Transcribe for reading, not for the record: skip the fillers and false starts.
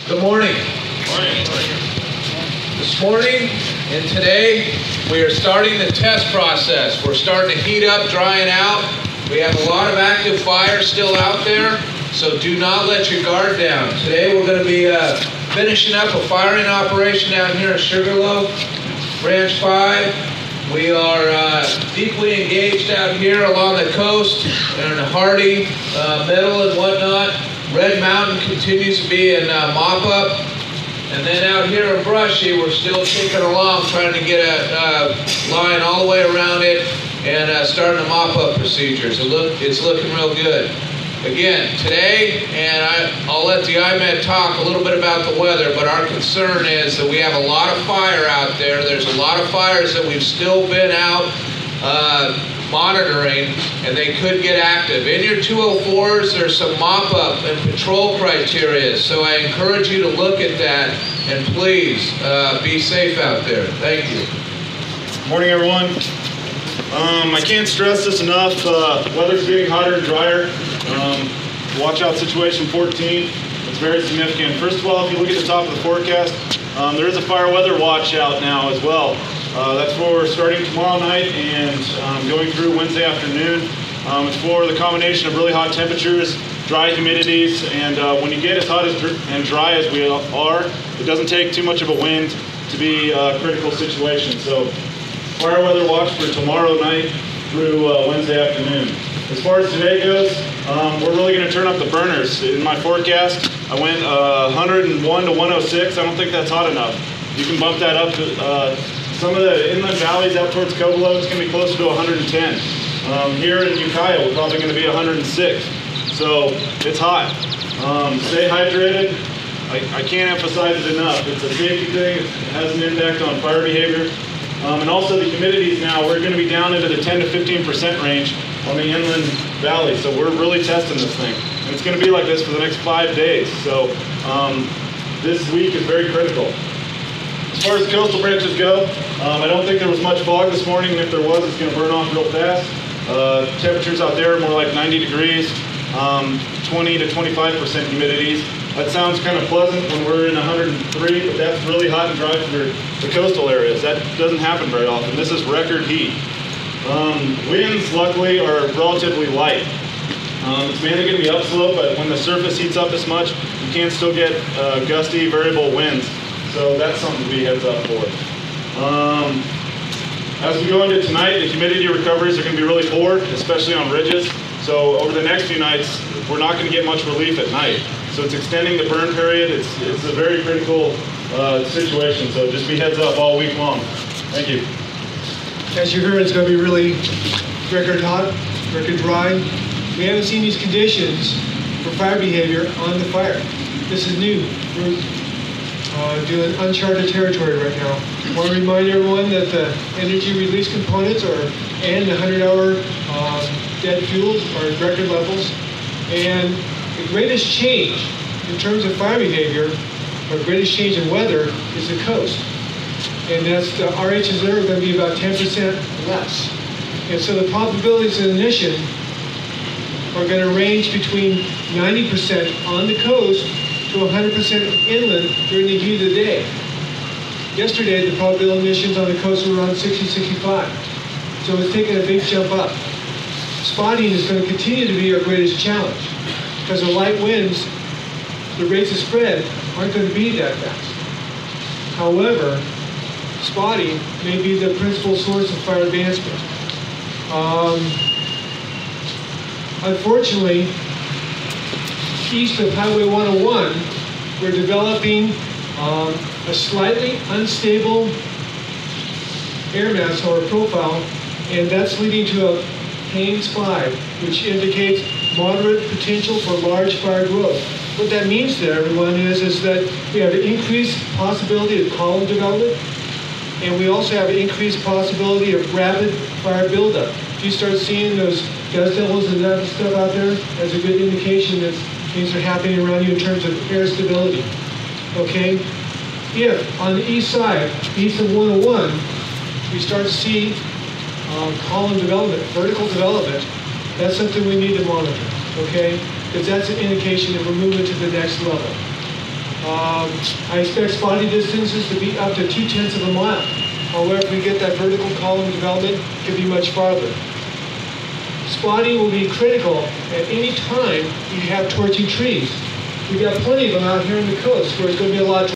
Good morning. Morning. This morning and today we are starting the test process. We're starting to heat up, drying out. We have a lot of active fire still out there, so do not let your guard down. Today we're going to be finishing up a firing operation down here at Sugarloaf, Branch 5. We are deeply engaged out here along the coast and in Hardy, Middle and whatnot. Red Mountain continues to be in mop-up. And then out here in Brushy, we're still ticking along, trying to get a line all the way around it and starting the mop-up procedures. It's looking real good. Again, today, and I'll let the IMED talk a little bit about the weather, but our concern is that we have a lot of fire out there. There's a lot of fires that we've still been out monitoring, and they could get active. In your 204s, there's some mop-up and patrol criteria, so I encourage you to look at that, and please be safe out there. Thank you. Morning, everyone. I can't stress this enough. Weather's getting hotter and drier. Washout situation 14. It's very significant. First of all, if you look at the top of the forecast, there is a fire weather watch out now as well. That's for starting tomorrow night and going through Wednesday afternoon. It's for the combination of really hot temperatures, dry humidities, and when you get as hot and dry as we are, it doesn't take too much of a wind to be a critical situation. So fire weather watch for tomorrow night through Wednesday afternoon. As far as today goes, we're really going to turn up the burners. In my forecast, I went 101 to 106. I don't think that's hot enough. You can bump that up to some of the inland valleys out towards Covelo. It's going to be closer to 110. Here in Ukiah, we're probably going to be 106. So it's hot. Stay hydrated. I can't emphasize it enough. It's a safety thing. It has an impact on fire behavior. And also the humidities now, we're going to be down into the 10 to 15% range on the inland valley. So we're really testing this thing. And it's going to be like this for the next 5 days. So this week is very critical. As far as the coastal branches go, I don't think there was much fog this morning, and if there was, it's going to burn off real fast. Temperatures out there are more like 90 degrees, 20 to 25% humidities. That sounds kind of pleasant when we're in 103, but that's really hot and dry for the coastal areas. That doesn't happen very often. This is record heat. Winds, luckily, are relatively light. It's mainly going to be upslope, but when the surface heats up this much, you can still get gusty, variable winds. So that's something to be heads up for. As we go into tonight, the humidity recoveries are going to be really poor, especially on ridges. So over the next few nights, we're not going to get much relief at night. So it's extending the burn period. It's a very critical situation. So just be heads up all week long. Thank you. As you heard, it's going to be really record hot, record dry. We haven't seen these conditions for fire behavior on the fire. This is new. We're doing uncharted territory right now. I want to remind everyone that the energy release components and the 100-hour dead fuels are at record levels. And the greatest change in terms of fire behavior, or greatest change in weather, is the coast. And that's the RHs there are going to be about 10% less. And so the probabilities of ignition are going to range between 90% on the coast to 100% inland during the heat of the day. Yesterday, the probability of emissions on the coast were around 60-65. So it's taken a big jump up. Spotting is going to continue to be our greatest challenge because the light winds, the rates of spread aren't going to be that fast. However, spotting may be the principal source of fire advancement. Unfortunately, east of Highway 101, we're developing a slightly unstable air mass or profile, and that's leading to a Haynes 5, which indicates moderate potential for large fire growth. What that means to everyone is that we have an increased possibility of column development, and we also have an increased possibility of rapid fire buildup. If you start seeing those dust devils and that stuff out there, that's a good indication that things are happening around you in terms of air stability. Okay? If on the east side, east of 101, we start to see column development, vertical development, that's something we need to monitor. Okay? Because that's an indication that we're moving to the next level. I expect spotting distances to be up to 0.2 of a mile. However, if we get that vertical column development, it could be much farther. Spotting will be critical at any time you have torching trees. We've got plenty of them out here on the coast where it's going to be a lot